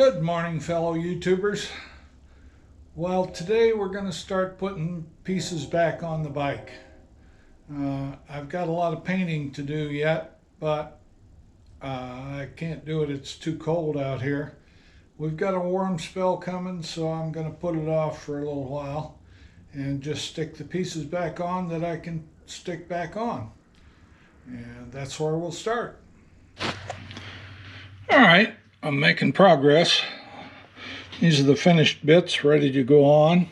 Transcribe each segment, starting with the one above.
Good morning, fellow YouTubers. Well, today we're going to start putting pieces back on the bike. I've got a lot of painting to do yet, but I can't do it. It's too cold out here. We've got a warm spell coming, so I'm going to put it off for a little while and just stick the pieces back on that I can stick back on. And that's where we'll start. All right, I'm making progress. These are the finished bits ready to go on.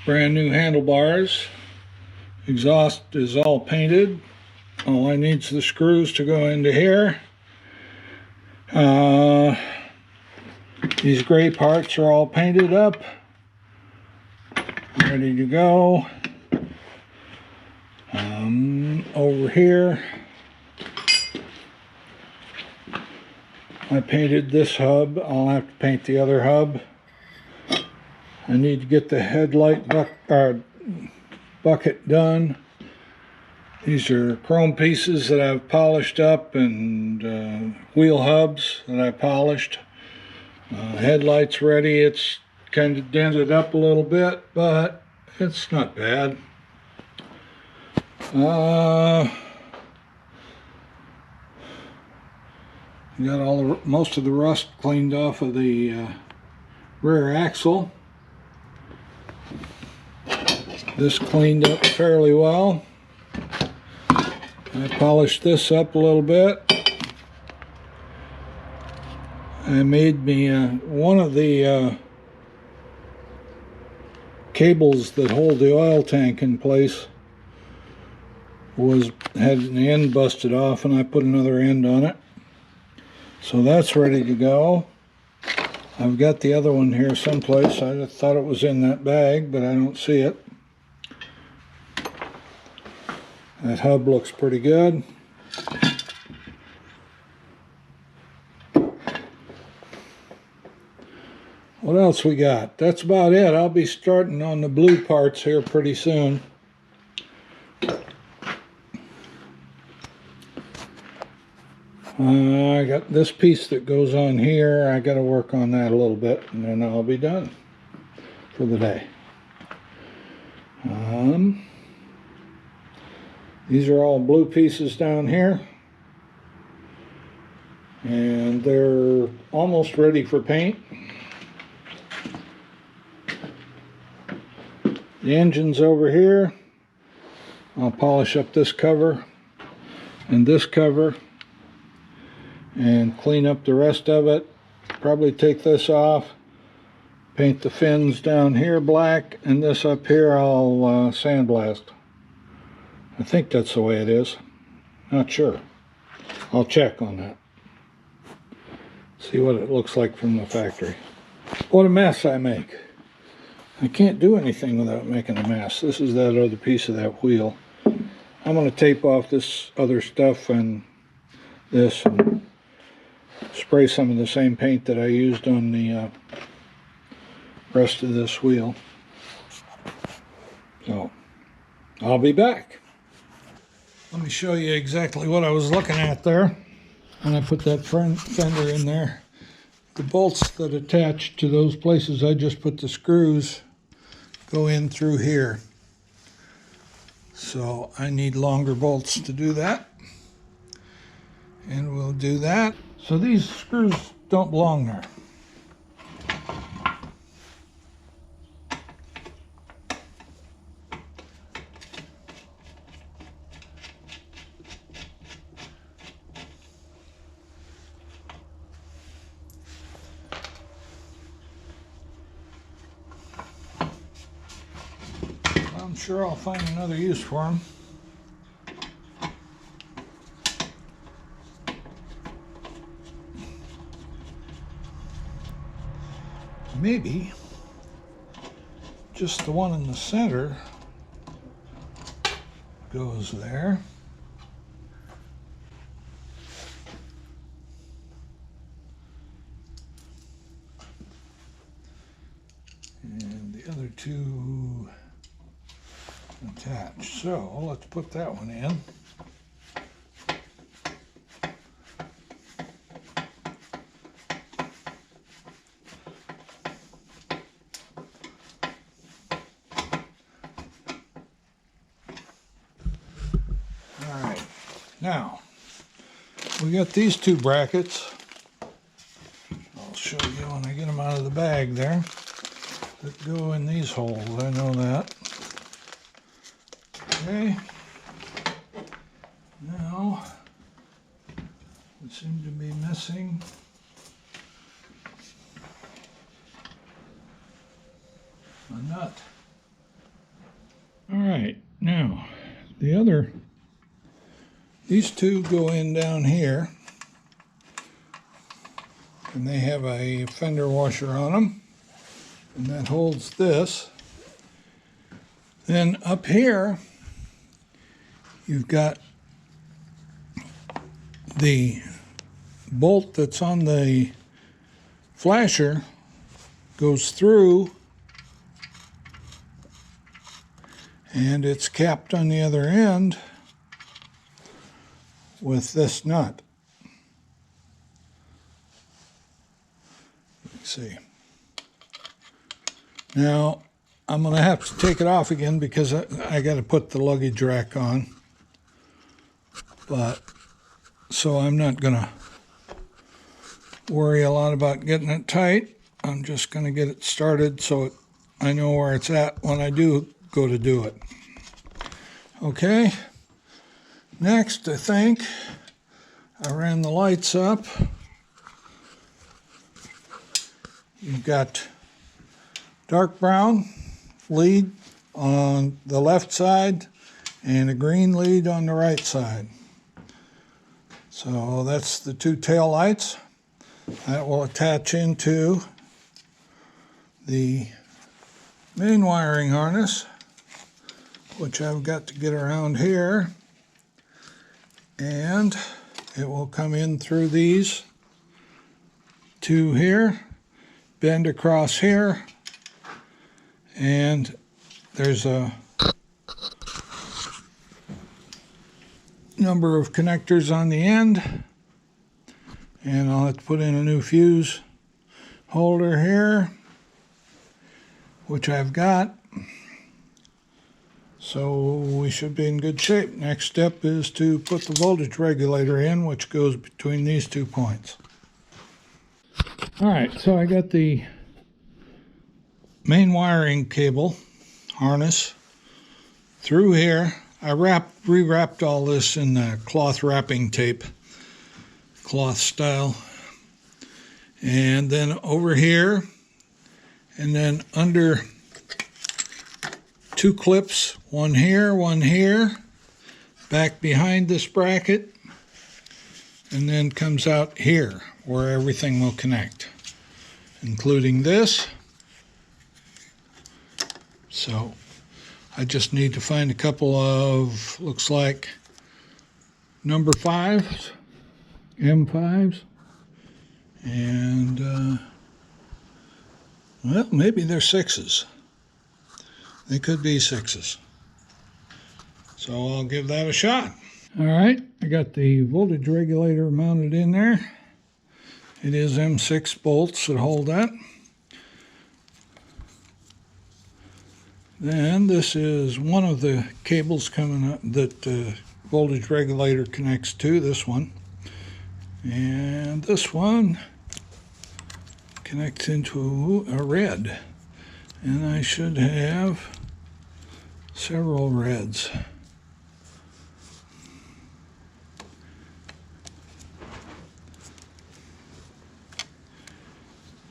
Brand new handlebars. Exhaust is all painted. All I need is the screws to go into here. These gray parts are all painted up. Ready to go. Over here, I painted this hub. I'll have to paint the other hub. I need to get the headlight bucket done. These are chrome pieces that I've polished up and wheel hubs that I polished. Headlights ready. It's kind of dented up a little bit, but it's not bad. Got most of the rust cleaned off of the rear axle. This cleaned up fairly well. I polished this up a little bit. I made me one of the cables that hold the oil tank in place had an end busted off, and I put another end on it. So that's ready to go. I've got the other one here someplace. I thought it was in that bag, but I don't see it. That hub looks pretty good. What else we got? That's about it. I'll be starting on the blue parts here pretty soon. I got this piece that goes on here. I got to work on that a little bit, and then I'll be done for the day. These are all blue pieces down here, and they're almost ready for paint. The engine's over here. I'll polish up this cover and this cover and clean up the rest of it. Probably take this off, paint the fins down here black, and this up here I'll sandblast. I think that's the way it is. Not sure. I'll check on that. See what it looks like from the factory. What a mess I make. I can't do anything without making a mess. This is that other piece of that wheel. I'm going to tape off this other stuff and this and spray some of the same paint that I used on the rest of this wheel. So, I'll be back. Let me show you exactly what I was looking at there when I put that fender in there. The bolts that attach to those places I just put the screws go in through here. So I need longer bolts to do that. And we'll do that. So these screws don't belong there. I'm sure I'll find another use for them. Maybe just the one in the center goes there. And the other two attached. So let's put that one in. Now, we got these two brackets. I'll show you when I get them out of the bag there. That go in these holes, I know that. Okay. Now, we seem to be missing a nut. All right, now these two go in down here, and they have a fender washer on them, and that holds this. Then up here, you've got the bolt that's on the flasher goes through, and it's capped on the other end with this nut. Let's see. Now, I'm going to have to take it off again because I got to put the luggage rack on. So I'm not going to worry a lot about getting it tight. I'm just going to get it started so I know where it's at when I do go to do it. Okay. Next, I think I ran the lights up. You've got dark brown lead on the left side and a green lead on the right side. So that's the two tail lights. That will attach into the main wiring harness, which I've got to get around here, and it will come in through these two here, bend across here, and there's a number of connectors on the end, and I'll have to put in a new fuse holder here, which I've got. So we should be in good shape. Next step is to put the voltage regulator in, which goes between these 2 points. All right, so I got the main wiring cable harness through here. I re-wrapped all this in cloth wrapping tape, cloth style. And then over here, and then under 2 clips, one here, back behind this bracket, and then comes out here where everything will connect, including this. So I just need to find a couple of, looks like number 5s, M5s, and well, maybe they're 6s. They could be 6s. So I'll give that a shot. All right, I got the voltage regulator mounted in there. It is M6 bolts that hold that. Then this is one of the cables coming up that the voltage regulator connects to, this one. And this one connects into a red. And I should have several reds.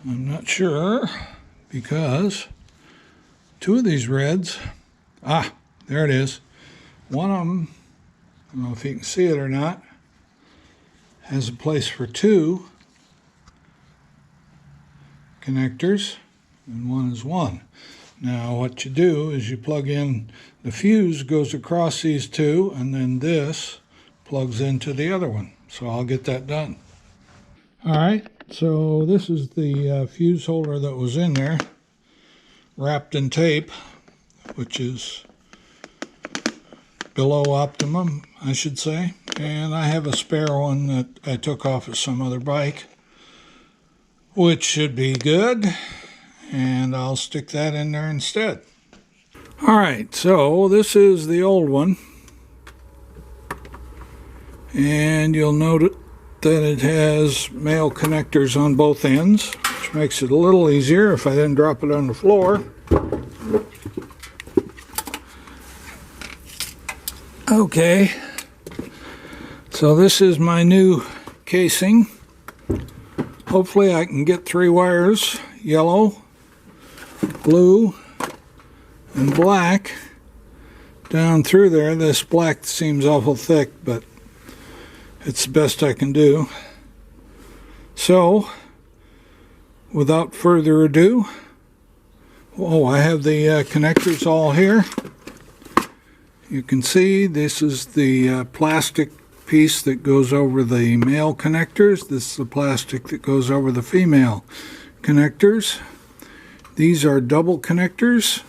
I'm not sure because 2 of these reds, there it is. One of them, I don't know if you can see it or not, has a place for 2 connectors, and one is 1. Now what you do is you plug in, the fuse goes across these 2, and then this plugs into the other one. So I'll get that done. All right, so this is the fuse holder that was in there, wrapped in tape, which is below optimum, I should say. And I have a spare one that I took off of some other bike, which should be good. And I'll stick that in there instead. All right, so this is the old one. And you'll note that it has male connectors on both ends, which makes it a little easier if I didn't drop it on the floor. Okay, so this is my new casing. Hopefully I can get 3 wires, yellow, blue, and black, down through there. This black seems awful thick, but it's the best I can do. So, without further ado, I have the connectors all here. You can see this is the plastic piece that goes over the male connectors. This is the plastic that goes over the female connectors. These are double connectors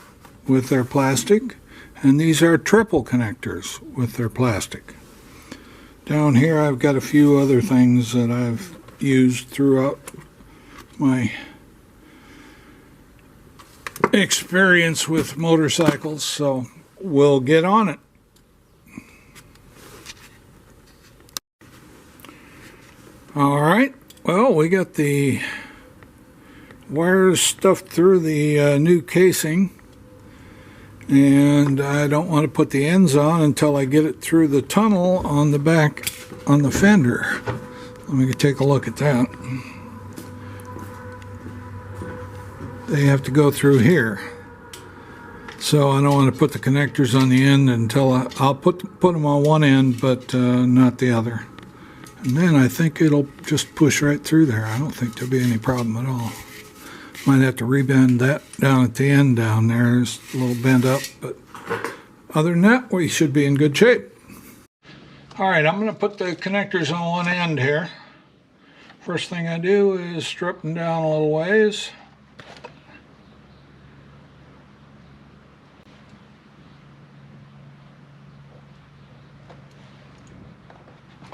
with their plastic, and these are triple connectors with their plastic. Down here I've got a few other things that I've used throughout my experience with motorcycles, so we'll get on it. Alright, well, we got the wires stuffed through the new casing, and I don't want to put the ends on until I get it through the tunnel on the back on the fender. Let me take a look at that. They have to go through here. So I don't want to put the connectors on the end until I'll put them on one end, but not the other. And then I think it'll just push right through there. I don't think there'll be any problem at all. Might have to rebend that down at the end down there. It's a little bent up, but other than that, we should be in good shape. All right, I'm going to put the connectors on one end here. First thing I do is strip them down a little ways.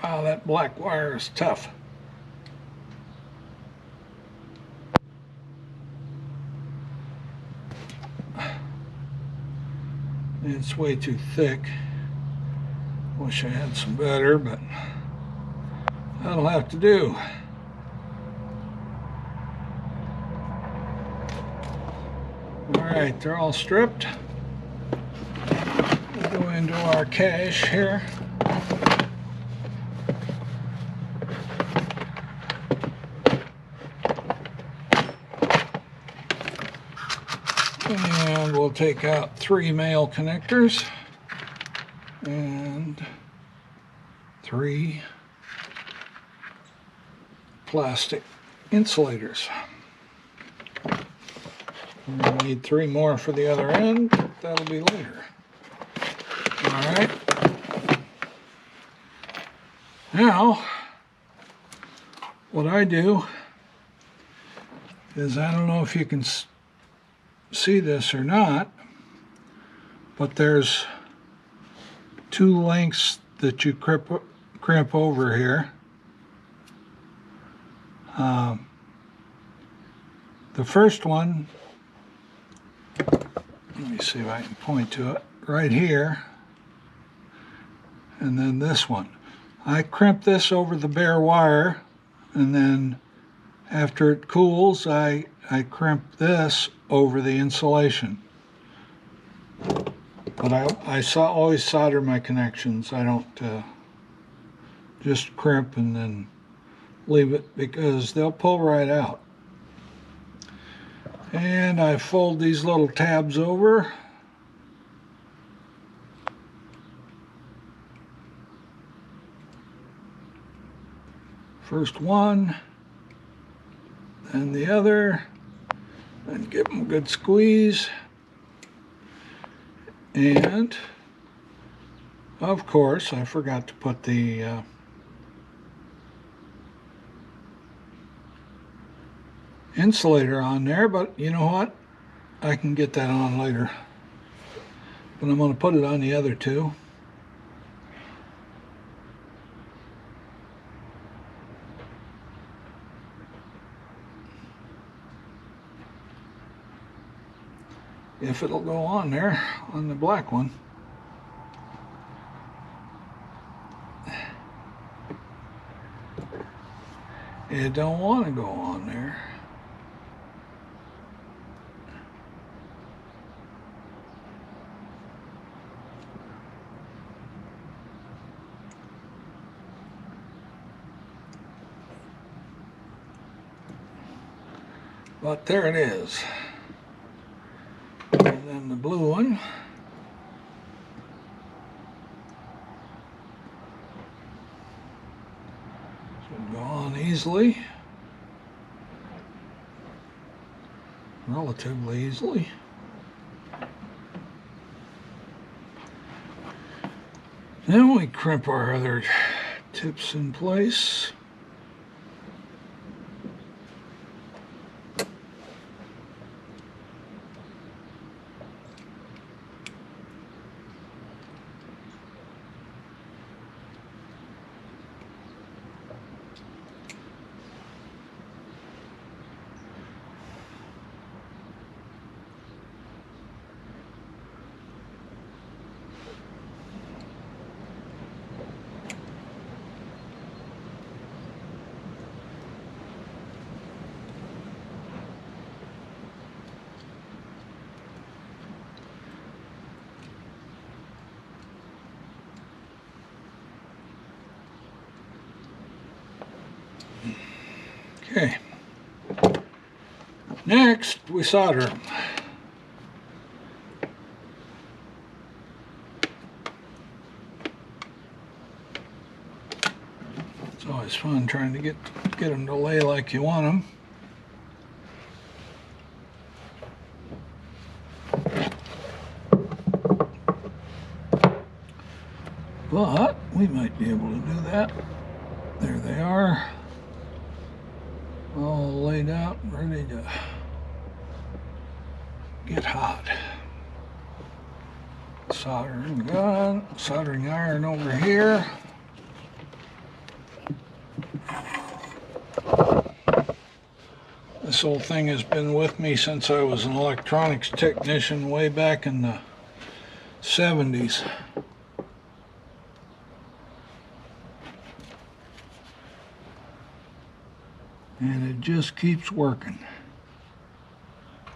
Wow, that black wire is tough. It's way too thick. Wish I had some better, but that'll have to do. Alright, they're all stripped. We'll go into our cache here. And we'll take out 3 male connectors and 3 plastic insulators. We'll need 3 more for the other end. That'll be later. Alright. Now, what I do is, I don't know if you can see this or not, but there's 2 lengths that you crimp over here. The first one, let me see if I can point to it, right here, and then this one. I crimp this over the bare wire, and then after it cools, I crimp this over the insulation. But I always solder my connections. I don't just crimp and then leave it, because they'll pull right out. And I fold these little tabs over. First one, then the other, and give them a good squeeze. And of course, I forgot to put the insulator on there, but you know what? I can get that on later. But I'm going to put it on the other 2. If it'll go on there, on the black one. It don't want to go on there. But there it is. And then the blue one. Should go on easily. Relatively easily. Then we crimp our other tips in place. Okay. Next, we solder them. It's always fun trying to get them to lay like you want them. But we might be able to do that. There they are. All laid out, ready to get hot. Soldering gun, soldering iron over here. This whole thing has been with me since I was an electronics technician way back in the 70s. And it just keeps working.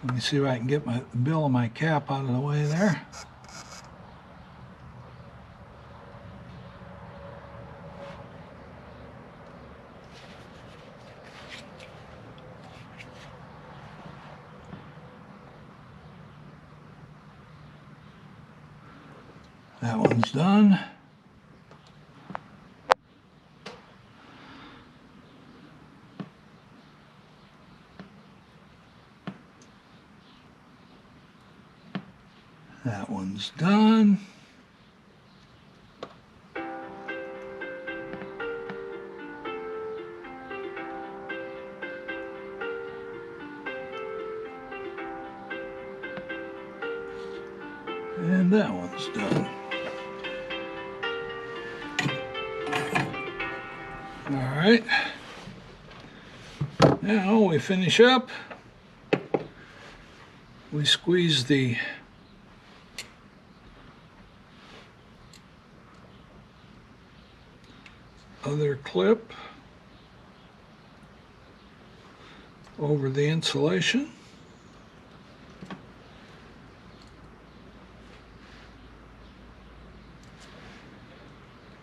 Let me see if I can get the bill of my cap out of the way there. That one's done. That one's done. And that one's done. All right. Now we finish up. We squeeze the other clip over the insulation.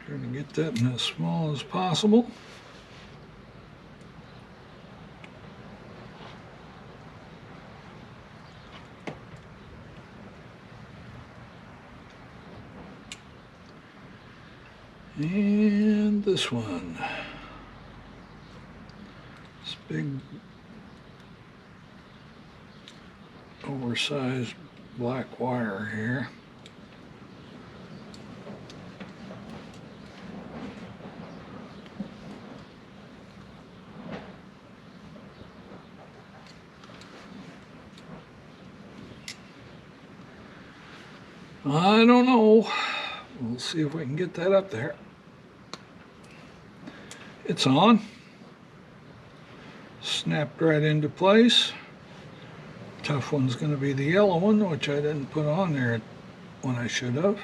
Trying to get that in as small as possible. And this one. This big oversized black wire here. I don't know. We'll see if we can get that up there. It's on. Snapped right into place. Tough one's going to be the yellow one, which I didn't put on there when I should have.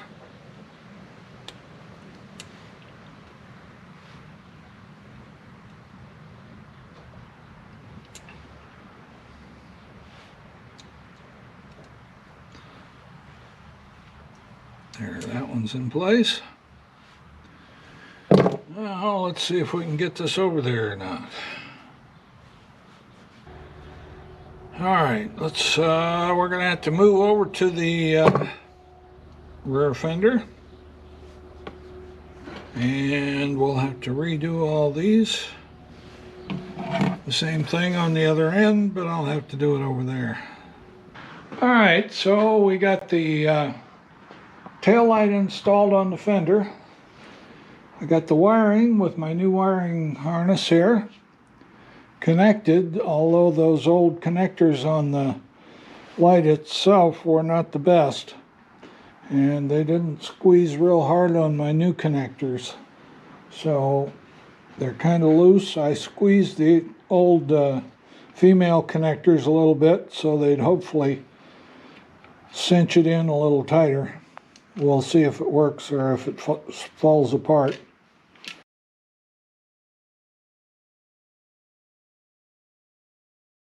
There, that one's in place. Now let's see if we can get this over there or not. Alright, let's we're gonna have to move over to the rear fender, and we'll have to redo all these. The same thing on the other end, but I'll have to do it over there. Alright, so we got the tail light installed on the fender. I got the wiring with my new wiring harness here connected, although those old connectors on the light itself were not the best, and they didn't squeeze real hard on my new connectors, so they're kind of loose. I squeezed the old female connectors a little bit so they'd hopefully cinch it in a little tighter. We'll see if it works or if it falls apart.